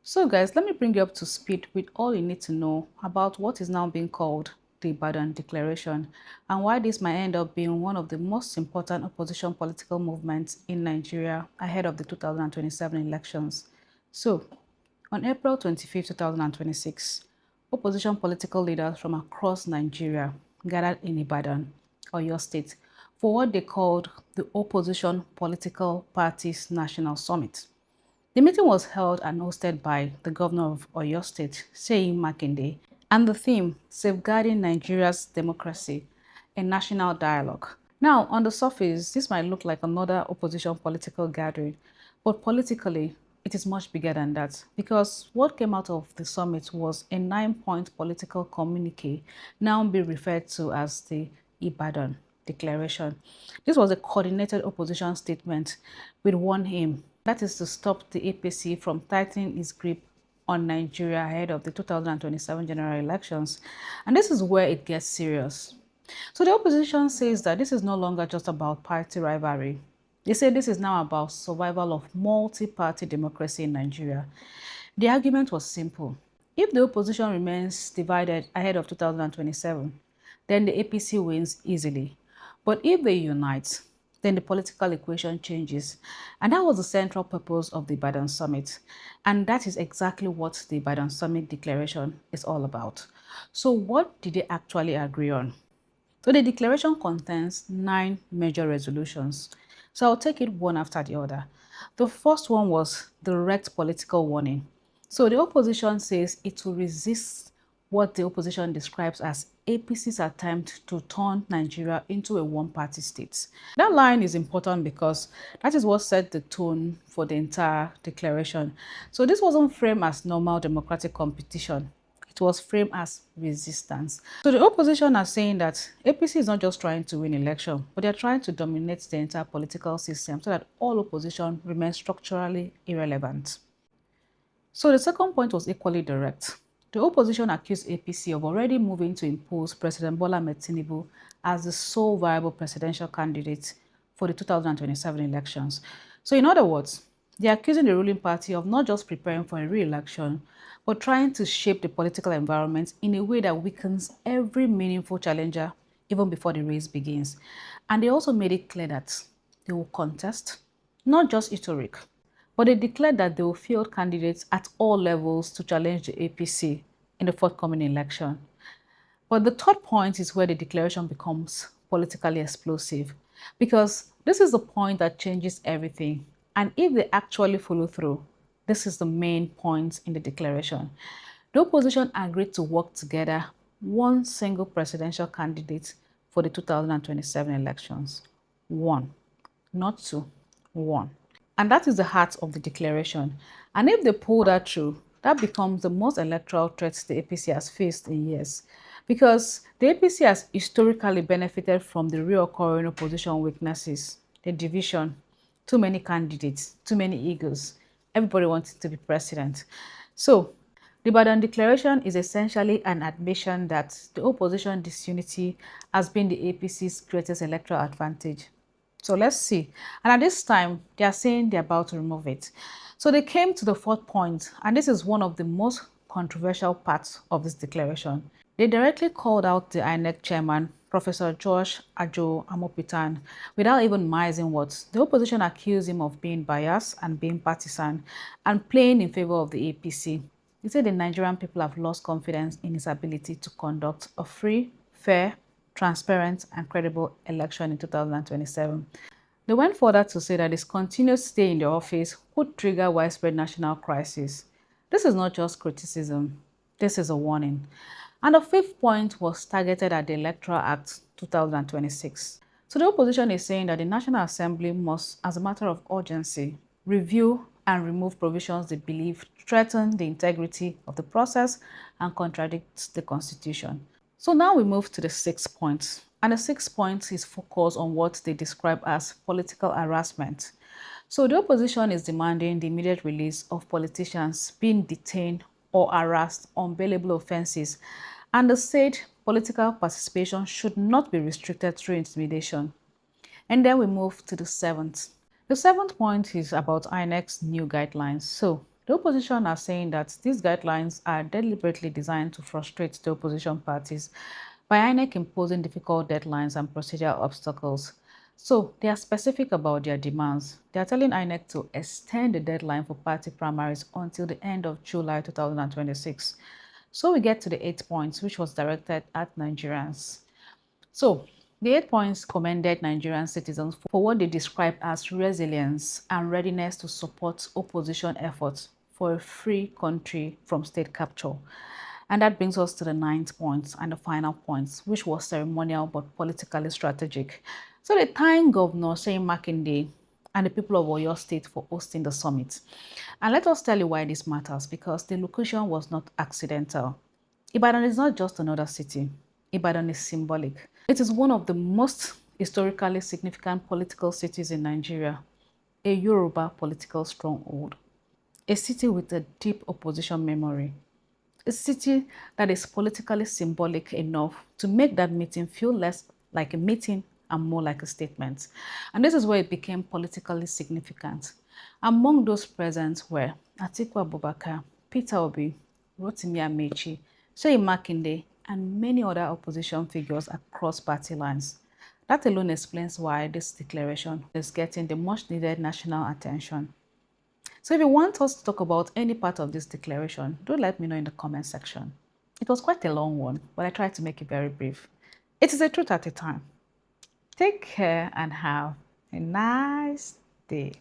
So guys, let me bring you up to speed with all you need to know about what is now being called the Ibadan Declaration and why this might end up being one of the most important opposition political movements in Nigeria ahead of the 2027 elections. So, on April 25, 2026, opposition political leaders from across Nigeria gathered in Ibadan, Oyo State, for what they called the Opposition Political Parties National Summit. The meeting was held and hosted by the governor of Oyo State, Seyi Makinde, and the theme, Safeguarding Nigeria's Democracy, a National Dialogue. Now, on the surface, this might look like another opposition political gathering, but politically, it is much bigger than that because what came out of the summit was a 9-point political communique, now being referred to as the Ibadan Declaration. This was a coordinated opposition statement with one aim, that is to stop the APC from tightening its grip on Nigeria ahead of the 2027 general elections. And this is where it gets serious. So the opposition says that this is no longer just about party rivalry. They say this is now about survival of multi-party democracy in Nigeria. The argument was simple. If the opposition remains divided ahead of 2027, then the APC wins easily. But if they unite, then the political equation changes. And that was the central purpose of the Ibadan Summit. And that is exactly what the Ibadan Summit Declaration is all about. So what did they actually agree on? So the declaration contains 9 major resolutions. So I'll take it one after the other. The first one was direct political warning. So the opposition says it will resist what the opposition describes as APC's attempt to turn Nigeria into a one-party state. That line is important because that is what set the tone for the entire declaration. So this wasn't framed as normal democratic competition. It was framed as resistance. So the opposition are saying that APC is not just trying to win election, but they're trying to dominate the entire political system so that all opposition remains structurally irrelevant. So the second point was equally direct. The opposition accused APC of already moving to impose President Bola Ahmed Tinubu as the sole viable presidential candidate for the 2027 elections. So in other words, they are accusing the ruling party of not just preparing for a re-election, but trying to shape the political environment in a way that weakens every meaningful challenger even before the race begins. And they also made it clear that they will contest, not just rhetoric, but they declared that they will field candidates at all levels to challenge the APC in the forthcoming election. But the third point is where the declaration becomes politically explosive, because this is the point that changes everything. And if they actually follow through, this is the main point in the declaration. The opposition agreed to work together one single presidential candidate for the 2027 elections. One, not two, one. And that is the heart of the declaration. And if they pull that through, that becomes the most electoral threat the APC has faced in years. Because the APC has historically benefited from the reoccurring opposition weaknesses, the division, too many candidates, too many egos. Everybody wanted to be president. So the Ibadan Declaration is essentially an admission that the opposition disunity has been the APC's greatest electoral advantage. So let's see. And at this time, they are saying they're about to remove it. So they came to the fourth point, and this is one of the most controversial parts of this declaration. They directly called out the INEC chairman, Professor George Ajo Amopitan, without even missing words. The opposition accused him of being biased and being partisan and playing in favor of the APC. He said the Nigerian people have lost confidence in his ability to conduct a free, fair, transparent and credible election in 2027. They went further to say that his continued stay in the office could trigger widespread national crisis. This is not just criticism, this is a warning. And the fifth point was targeted at the Electoral Act 2026. So the opposition is saying that the National Assembly must, as a matter of urgency, review and remove provisions they believe threaten the integrity of the process and contradict the Constitution. So now we move to the sixth point. And the sixth point is focused on what they describe as political harassment. So the opposition is demanding the immediate release of politicians being detained or harassed on bailable offenses. And they said political participation should not be restricted through intimidation. And then we move to the seventh. The seventh point is about INEC's new guidelines. So The opposition are saying that these guidelines are deliberately designed to frustrate the opposition parties by INEC imposing difficult deadlines and procedural obstacles. So they are specific about their demands. They are telling INEC to extend the deadline for party primaries until the end of July 2026. So we get to the 8 points, which was directed at Nigerians. So, the 8 points commended Nigerian citizens for what they described as resilience and readiness to support opposition efforts for a free country from state capture. And that brings us to the 9th point and the final point, which was ceremonial but politically strategic. So they thank Governor Seyi Makinde and the people of Oyo State for hosting the summit. And let us tell you why this matters, because the location was not accidental. Ibadan is not just another city. Ibadan is symbolic. It is one of the most historically significant political cities in Nigeria, a Yoruba political stronghold, a city with a deep opposition memory, a city that is politically symbolic enough to make that meeting feel less like a meeting and more like a statement. And this is where it became politically significant. Among those present were Atiku Abubakar, Peter Obi, Rotimi Amechi, Seyi Makinde, and many other opposition figures across party lines. That alone explains why this declaration is getting the much needed national attention. So if you want us to talk about any part of this declaration, do let me know in the comment section. It was quite a long one, but I tried to make it very brief. It is a truth at a time. Take care and have a nice day.